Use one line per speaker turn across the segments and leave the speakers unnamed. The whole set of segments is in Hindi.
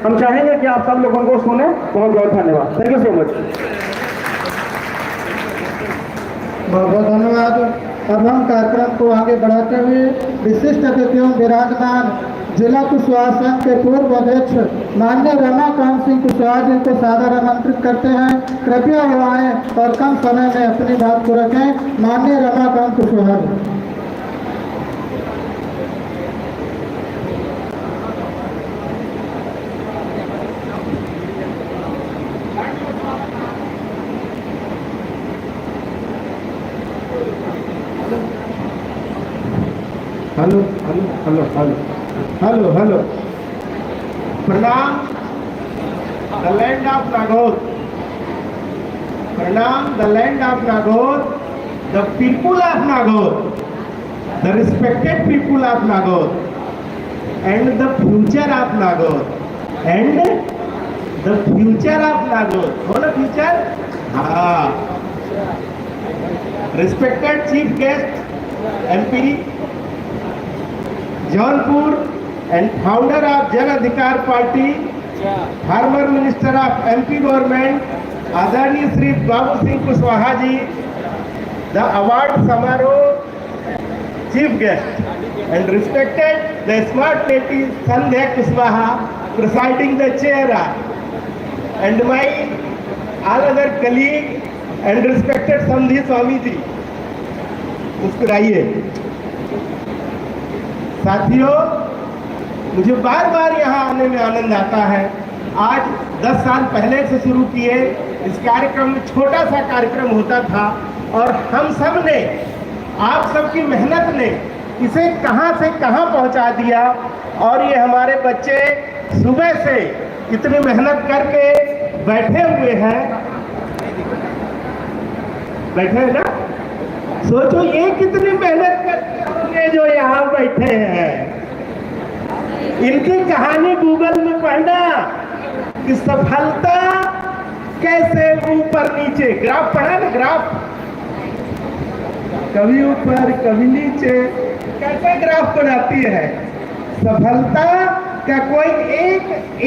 हम चाहेंगे कि आप सब लोगों को सुने। बहुत बहुत धन्यवाद। Thank you so much.
बहुत बहुत धन्यवाद। अब हम कार्यक्रम को आगे बढ़ाते हुए विशिष्ट अतिथियों विराजमान जिला कुशवाहा संघ के पूर्व अध्यक्ष माननीय रमाकांत सिंह कुशवाहा जी को सादर आमंत्रित करते हैं। कृपया वो आए और कम समय में अपनी बात को रखें। माननीय Ramakant Kushwaha ji. Hello hello hello hello hello hello.
प्रणाम द लैंड ऑफ नागौर, प्रणाम the land of Nagaur, the people of Nagaur, the respected people of Nagaur and the future of Nagaur and the future of Nagaur. हो ना फ्यूचर? हाँ। Respected chief guest MP Jaunpur and founder of Jan Adhikar Party, former Minister of MP government, Adani Shri Babu Singh Kushwaha ji, the award Samaroh chief guest, and respected the smart lady Sandhya Kushwaha presiding the chair, and my all other colleague and respected Sandhi Swami ji. मुस्कुराइए साथियों। मुझे बार बार यहाँ आने में आनंद आता है। आज 10 साल पहले से शुरू किए इस कार्यक्रम में छोटा सा कार्यक्रम होता था और हम सब ने, आप सबकी मेहनत ने इसे कहाँ से कहाँ पहुँचा दिया। और ये हमारे बच्चे सुबह से इतनी मेहनत करके बैठे हुए हैं, बैठे हैं ना। सोचो ये कितनी मेहनत करते होंगे जो यहाँ बैठे हैं। इनकी कहानी गूगल में पढ़ना कि सफलता कैसे ऊपर नीचे, ग्राफ पढ़ा ना, ग्राफ कभी ऊपर कभी नीचे कैसे ग्राफ बनाती है। सफलता का कोई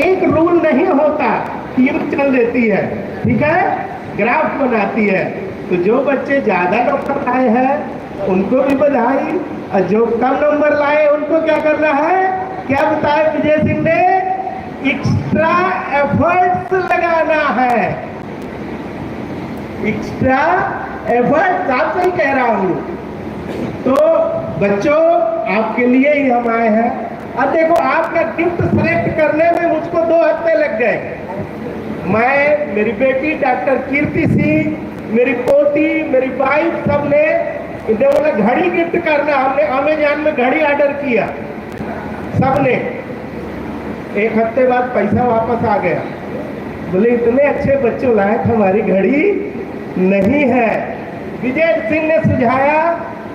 एक रूल नहीं होता, तीर चल देती है, ठीक है, ग्राफ बनाती है। तो जो बच्चे ज्यादा नंबर लाए हैं उनको भी बधाई, और जो कम नंबर लाए उनको क्या करना है, क्या बताया विजय सिंह ने, एक्स्ट्रा एफर्ट्स लगाना है। एक्स्ट्रा एफर्ट्स, आपसे ही कह रहा हूं। तो बच्चों आपके लिए ही हम आए हैं। अब देखो आपका गिफ्ट सेलेक्ट करने में मुझको 2 हफ्ते लग गए। मैं, मेरी बेटी डॉक्टर कीर्ति सिंह, मेरी पोती, मेरी वाइफ, सबने इन्हें बोला घड़ी गिफ्ट करना। हमने अमेज़न में घड़ी ऑर्डर किया सबने। 1 हफ्ते बाद पैसा वापस आ गया। बोले इतने अच्छे बच्चों लायक हमारी घड़ी नहीं है। विजय सिंह ने सुझाया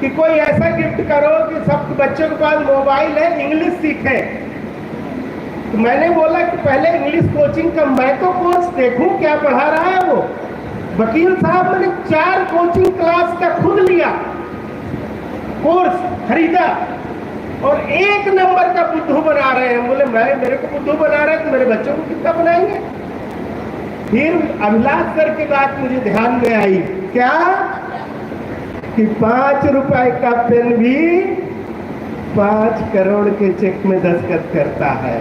कि कोई ऐसा गिफ्ट करो कि सब बच्चों के पास मोबाइल है, इंग्लिश सीखे। तो मैंने बोला कि पहले इंग्लिश कोचिंग का मैं तो कोर्स देखूं क्या पढ़ा रहा है वो। वकील साहब मैंने 4 कोचिंग क्लास का खुद लिया, कोर्स खरीदा, और 1 नंबर का बुद्धू बना रहे हैं। बोले मेरे को बुद्धू बना रहे हैं तो मेरे बच्चों को कितना बनाएंगे। फिर अभिलाष सर की बात मुझे ध्यान में आई, क्या कि 5 रुपए का पेन भी 5 करोड़ के चेक में दस्तखत करता है।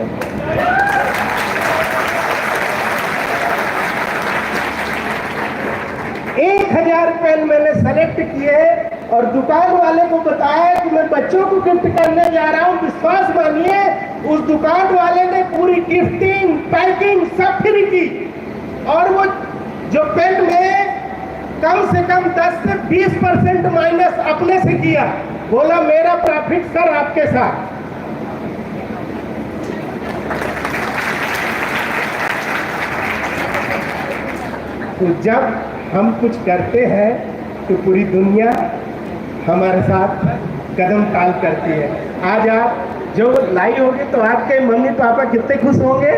1000 पेन मैंने सेलेक्ट किए और दुकान वाले को बताया कि मैं बच्चों को गिफ्ट करने जा रहा हूं। विश्वास मानिए उस दुकान वाले ने पूरी गिफ्टिंग, पैकिंग सब फ्री की। और वो जो पेन में कम से कम 10 से 20% माइनस अपने से किया। बोला मेरा प्रॉफिट सर आपके साथ। तो जब हम कुछ करते हैं तो पूरी दुनिया हमारे साथ कदम ताल करती है। आज आप जो लाई होगी तो आपके मम्मी पापा कितने खुश होंगे।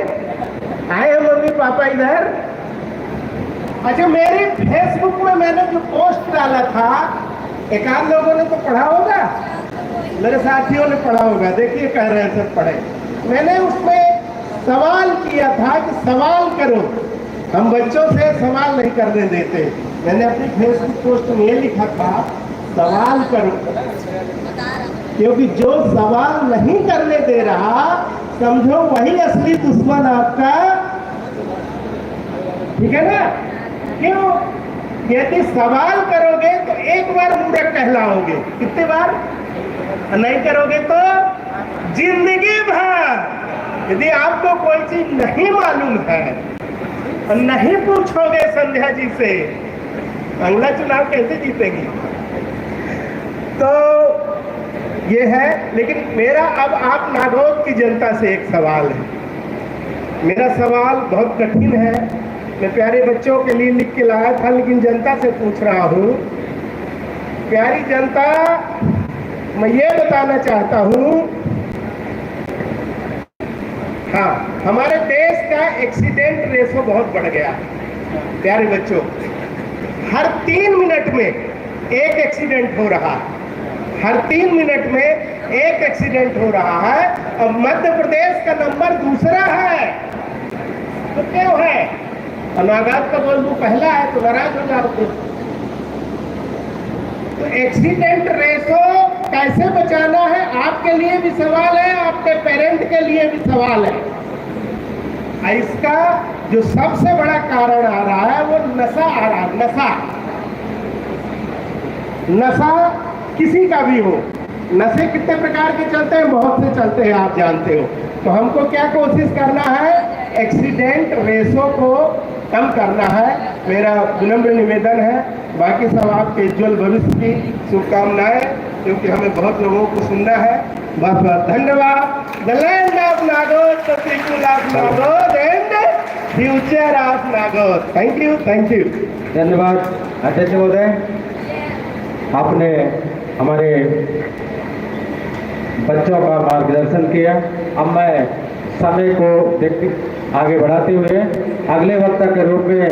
आए हैं मम्मी पापा इधर। अच्छा, मेरे फेसबुक में मैंने जो पोस्ट डाला था, एक आध लोगों ने तो पढ़ा होगा, मेरे साथियों ने पढ़ा होगा। देखिए कह रहे हैं सब पढ़े। मैंने उसमें सवाल किया था कि सवाल करो। हम बच्चों से सवाल नहीं करने देते। मैंने अपनी फेसबुक पोस्ट में ये लिखा था, सवाल करो, क्योंकि जो सवाल नहीं करने दे रहा, समझो वही असली दुश्मन आपका, ठीक है ना? क्यों? यदि सवाल करोगे तो एक बार मूर्ख कहलाओगे, कितनी बार? नहीं करोगे तो जिंदगी भर। यदि आपको कोई चीज नहीं मालूम है और नहीं पूछोगे संध्या जी से, अगला चुनाव कैसे जीतेगी? तो ये है। लेकिन मेरा अब आप नागौद की जनता से एक सवाल है। मेरा सवाल बहुत कठिन है, मैं प्यारे बच्चों के लिए लिख के लाया था, लेकिन जनता से पूछ रहा हूँ। प्यारी जनता, मैं ये बताना चाहता हूँ, हाँ, हमारे देश का एक्सीडेंट रेशो बहुत बढ़ गया। प्यारे बच्चों, हर 3 मिनट में एक एक्सीडेंट हो रहा है, हर 3 मिनट में एक एक्सीडेंट हो रहा है। और मध्य प्रदेश का नंबर दूसरा है, तो क्यों है? अनागात का बोल पहला है तो नाराज हो जाओगे। तो एक्सीडेंट रेशो कैसे बचाना है, आपके लिए भी सवाल है, आपके पेरेंट के लिए भी सवाल है। इसका जो सबसे बड़ा कारण आ रहा है वो नशा आ रहा है। नशा किसी का भी हो, नशे कितने प्रकार के चलते हैं, बहुत से चलते हैं, आप जानते हो। तो हमको क्या कोशिश करना है? एक्सीडेंट रेशो को कम करना है। मेरा विनम्र निवेदन है। बाकी सब आपके उज्ज्वल भविष्य की शुभकामनाएं, क्योंकि हमें बहुत लोगों को सुनना है। बहुत बहुत धन्यवाद। The land of Nagaur, the people of Nagaur and future of Nagaur. Thank you, thank you.
धन्यवाद अध्यक्ष महोदय, आपने हमारे बच्चों का मार्गदर्शन किया। अब मैं समय को देखते आगे बढ़ाते हुए अगले वक्ता के रूप में